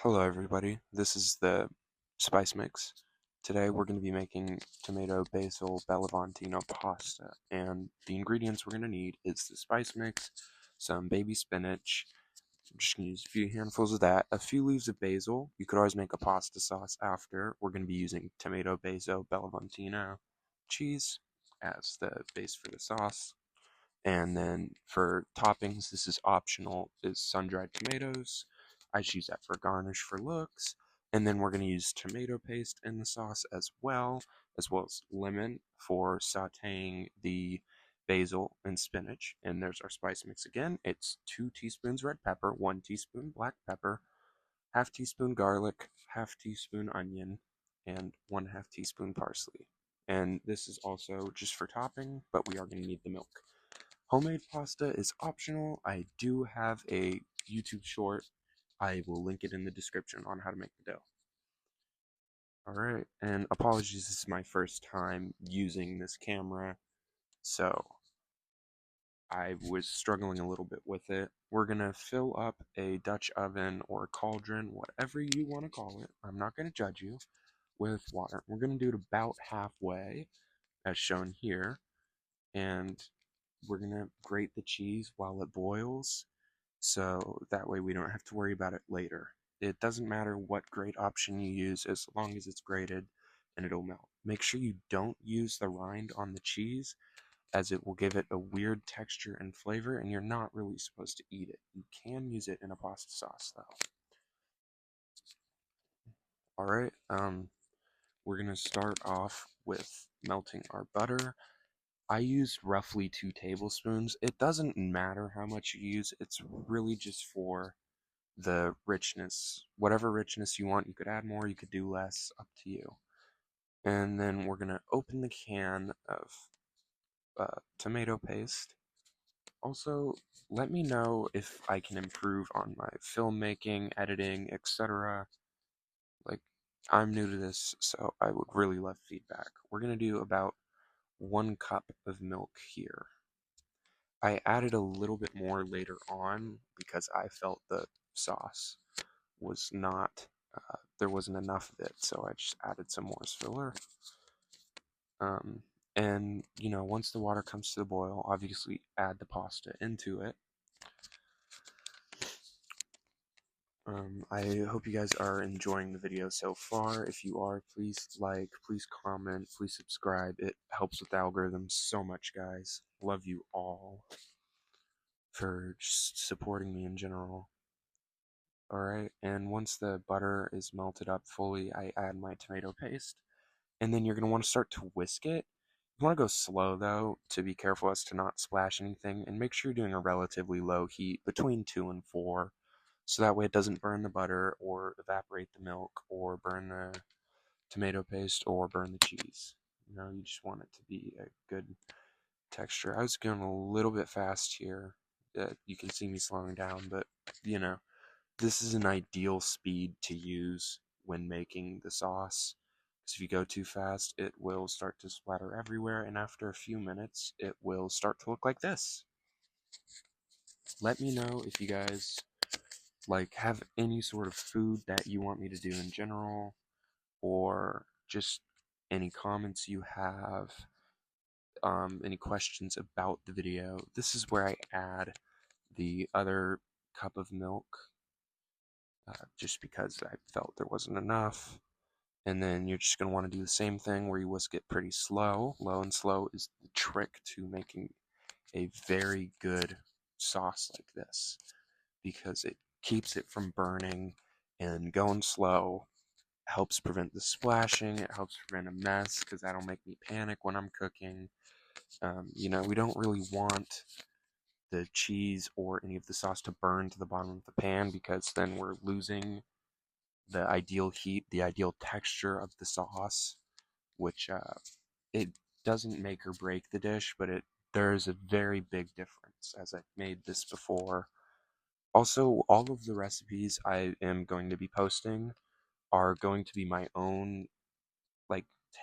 Hello everybody, this is the spice mix. Today we're going to be making tomato basil bellavontino pasta, and the ingredients we're going to need is the spice mix, some baby spinach. I'm just going to use a few handfuls of that, a few leaves of basil. You could always make a pasta sauce after. We're going to be using tomato basil bellavontino cheese as the base for the sauce. And then for toppings, this is optional, is sun-dried tomatoes. I just use that for garnish for looks. And then we're going to use tomato paste in the sauce as well as lemon for sauteing the basil and spinach. And there's our spice mix again. It's 2 teaspoons red pepper, 1 teaspoon black pepper, half teaspoon garlic, half teaspoon onion, and 1/2 teaspoon parsley. And this is also just for topping, but we are going to need the milk. Homemade pasta is optional. I do have a YouTube short. I will link it in the description on how to make the dough. Alright, and apologies, this is my first time using this camera, so I was struggling a little bit with it. We're going to fill up a Dutch oven or cauldron, whatever you want to call it. I'm not going to judge you, with water. We're going to do it about halfway, as shown here, and we're going to grate the cheese while it boils, so that way we don't have to worry about it later. It doesn't matter what grate option you use as long as it's grated and it'll melt. Make sure you don't use the rind on the cheese, as it will give it a weird texture and flavor, and you're not really supposed to eat it. You can use it in a pasta sauce though. Alright, we're going to start off with melting our butter. I use roughly 2 tablespoons. It doesn't matter how much you use, it's really just for the richness. Whatever richness you want, you could add more, you could do less, up to you. And then we're going to open the can of tomato paste. Also, let me know if I can improve on my filmmaking, editing, etc. Like, I'm new to this, so I would really love feedback. We're going to do about 1 cup of milk here. I added a little bit more later on because I felt the sauce was not, there wasn't enough of it, so I just added some more as filler. And, once the water comes to the boil, obviously add the pasta into it. I hope you guys are enjoying the video so far. If you are, please like, please comment, please subscribe. It helps with the algorithm so much, guys. Love you all for just supporting me in general. Alright, and once the butter is melted up fully, I add my tomato paste. And then you're going to want to start to whisk it. You want to go slow, though, to be careful as to not splash anything. And make sure you're doing a relatively low heat, between 2 and 4. So that way it doesn't burn the butter, or evaporate the milk, or burn the tomato paste, or burn the cheese. You just want it to be a good texture. I was going a little bit fast here. You can see me slowing down, but, this is an ideal speed to use when making the sauce. Because if you go too fast, it will start to splatter everywhere, and after a few minutes, it will start to look like this. Let me know if you guys have any sort of food that you want me to do in general, or just any comments you have, any questions about the video. This is where I add the other cup of milk, just because I felt there wasn't enough. And then you're just going to want to do the same thing where you whisk it pretty slow. Low and slow is the trick to making a very good sauce like this, because it keeps it from burning, and going slow helps prevent the splashing. It helps prevent a mess because that'll make me panic when I'm cooking. We don't really want the cheese or any of the sauce to burn to the bottom of the pan, because then we're losing the ideal heat, the ideal texture of the sauce, which it doesn't make or break the dish, but there is a very big difference, as I've made this before. Also, all of the recipes I am going to be posting are going to be my own,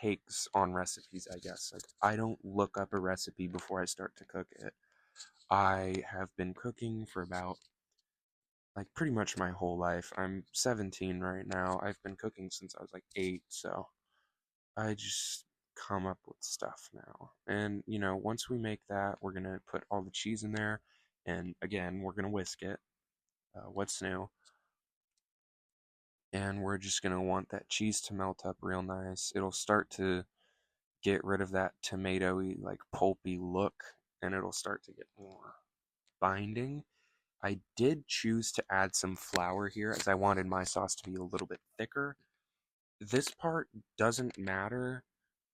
takes on recipes, I guess. I don't look up a recipe before I start to cook it. I have been cooking for about like pretty much my whole life. I'm 17 right now. I've been cooking since I was like 8, so I just come up with stuff now. And, once we make that, we're going to put all the cheese in there. And again, we're going to whisk it. What's new? And we're just going to want that cheese to melt up real nice. It'll start to get rid of that tomatoey, like pulpy look, and it'll start to get more binding. I did choose to add some flour here as I wanted my sauce to be a little bit thicker. This part doesn't matter.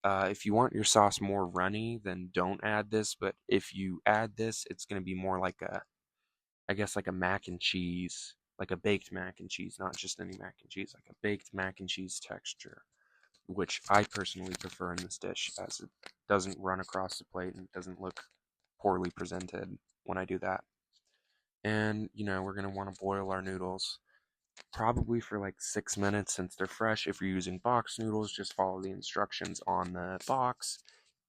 If you want your sauce more runny, then don't add this. But if you add this, it's going to be more like I guess, like a mac and cheese, like a baked mac and cheese, not just any mac and cheese, like a baked mac and cheese texture, which I personally prefer in this dish as it doesn't run across the plate and doesn't look poorly presented when I do that. And, we're going to want to boil our noodles probably for like 6 minutes since they're fresh. If you're using box noodles, just follow the instructions on the box.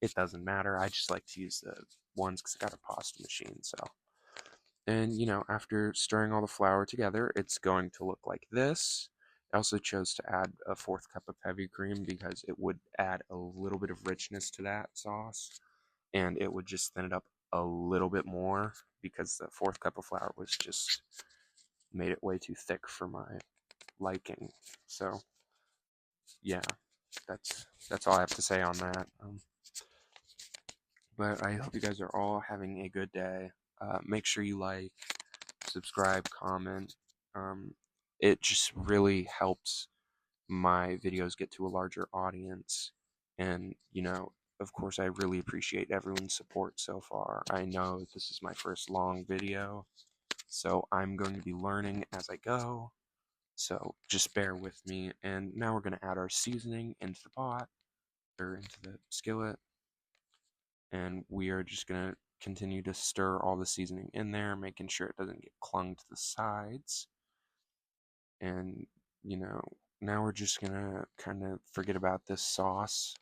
It doesn't matter. I just like to use the ones because I got a pasta machine. So, and after stirring all the flour together, it's going to look like this. I also chose to add a fourth cup of heavy cream because it would add a little bit of richness to that sauce, and it would just thin it up a little bit more because the fourth cup of flour was just made it way too thick for my liking. So yeah, that's all I have to say on that. But I hope you guys are all having a good day. Make sure you like, subscribe, comment. Um, it just really helps my videos get to a larger audience. And, of course, I really appreciate everyone's support so far. I know this is my first long video, so I'm going to be learning as I go. So just bear with me. And now we're going to add our seasoning into the pot, or into the skillet. And we are just going to continue to stir all the seasoning in there, making sure it doesn't get clung to the sides. And, now we're just going to kind of forget about this sauce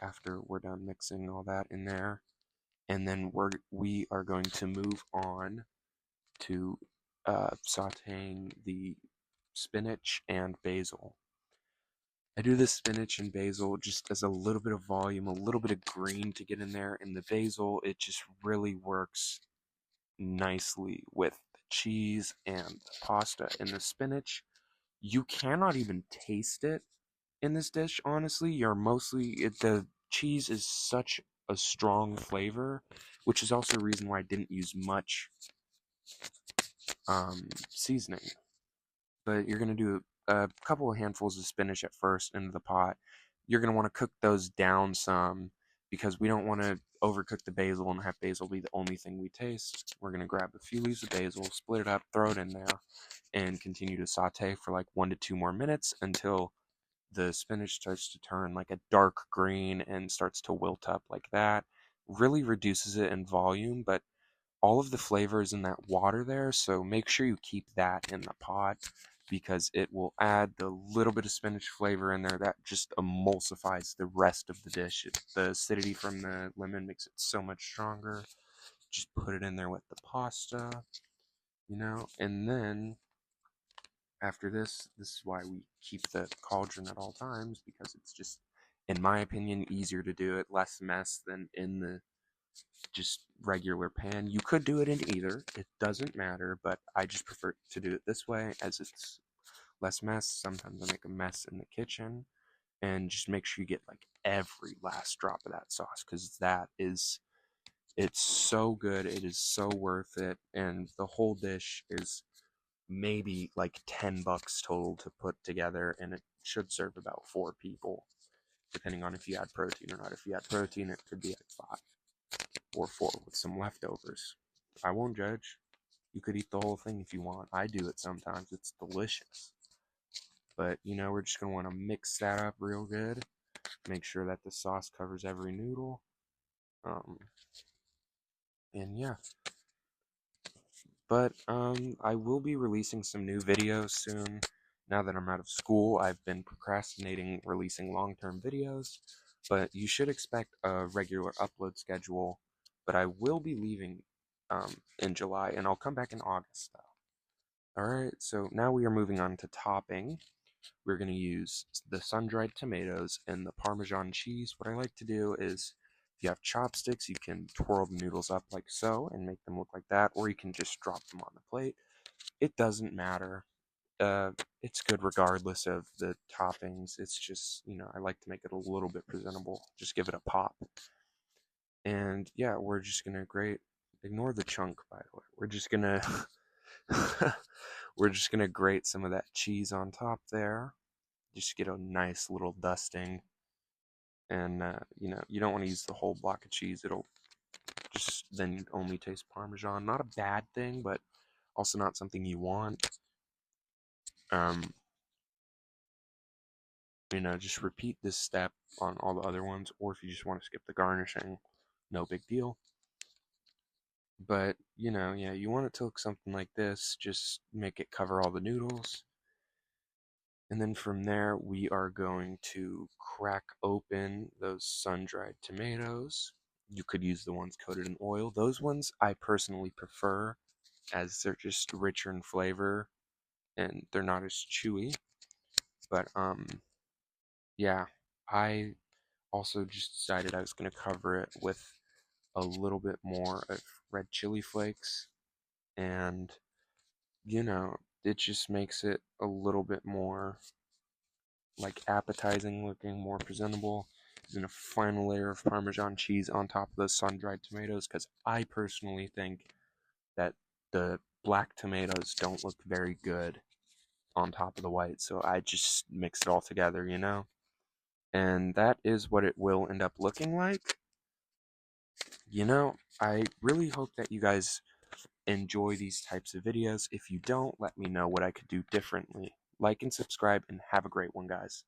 after we're done mixing all that in there. And then we are going to move on to sauteing the spinach and basil. I do the spinach and basil just as a little bit of volume, a little bit of green to get in there. And the basil, it just really works nicely with the cheese and the pasta. And the spinach, you cannot even taste it in this dish, honestly. The cheese is such a strong flavor, which is also a reason why I didn't use much seasoning. But you're going to do a couple of handfuls of spinach at first into the pot. You're going to want to cook those down some because we don't want to overcook the basil and have basil be the only thing we taste. We're going to grab a few leaves of basil, split it up, throw it in there, and continue to saute for like 1 to 2 more minutes until the spinach starts to turn like a dark green and starts to wilt up like that. Really reduces it in volume, but all of the flavor is in that water there, so make sure you keep that in the pot because it will add the little bit of spinach flavor in there that just emulsifies the rest of the dish. The acidity from the lemon makes it so much stronger. Just put it in there with the pasta, and then after this is why we keep the cauldron at all times, because it's just, in my opinion, easier to do it, less mess than in the just regular pan. You could do it in either, it doesn't matter, but I just prefer to do it this way as it's less mess. Sometimes I make a mess in the kitchen, and just make sure you get like every last drop of that sauce because it's so good, it is so worth it, and the whole dish is maybe like $10 total to put together, and it should serve about 4 people, depending on if you add protein or not. If you add protein, it could be like 5 or 4 with some leftovers. I won't judge. You could eat the whole thing if you want. I do it sometimes. It's delicious. But, we're just going to want to mix that up real good. Make sure that the sauce covers every noodle. Um, and yeah. But I will be releasing some new videos soon. Now that I'm out of school, I've been procrastinating releasing long-term videos. But you should expect a regular upload schedule. But I will be leaving in July, and I'll come back in August, though. Alright, so now we are moving on to topping. We're going to use the sun-dried tomatoes and the Parmesan cheese. What I like to do is, if you have chopsticks, you can twirl the noodles up like so and make them look like that, or you can just drop them on the plate. It doesn't matter. It's good regardless of the toppings. It's just, I like to make it a little bit presentable. Just give it a pop. And yeah, we're just gonna grate. Ignore the chunk, by the way. We're just gonna we're just gonna grate some of that cheese on top there. Just get a nice little dusting. And you don't want to use the whole block of cheese. It'll just then only taste Parmesan. Not a bad thing, but also not something you want. Um, just repeat this step on all the other ones, or if you just want to skip the garnishing, no big deal. But, yeah, you want it to look something like this. Just make it cover all the noodles. And then from there, we are going to crack open those sun-dried tomatoes. You could use the ones coated in oil. Those ones I personally prefer, as they're just richer in flavor and they're not as chewy. But, yeah, I also just decided I was going to cover it with a little bit more of red chili flakes, and it just makes it a little bit more like appetizing looking, more presentable. And a final layer of Parmesan cheese on top of those sun-dried tomatoes, because I personally think that the black tomatoes don't look very good on top of the white, so I just mix it all together, and that is what it will end up looking like. I really hope that you guys enjoy these types of videos. If you don't, let me know what I could do differently. Like and subscribe, and have a great one, guys.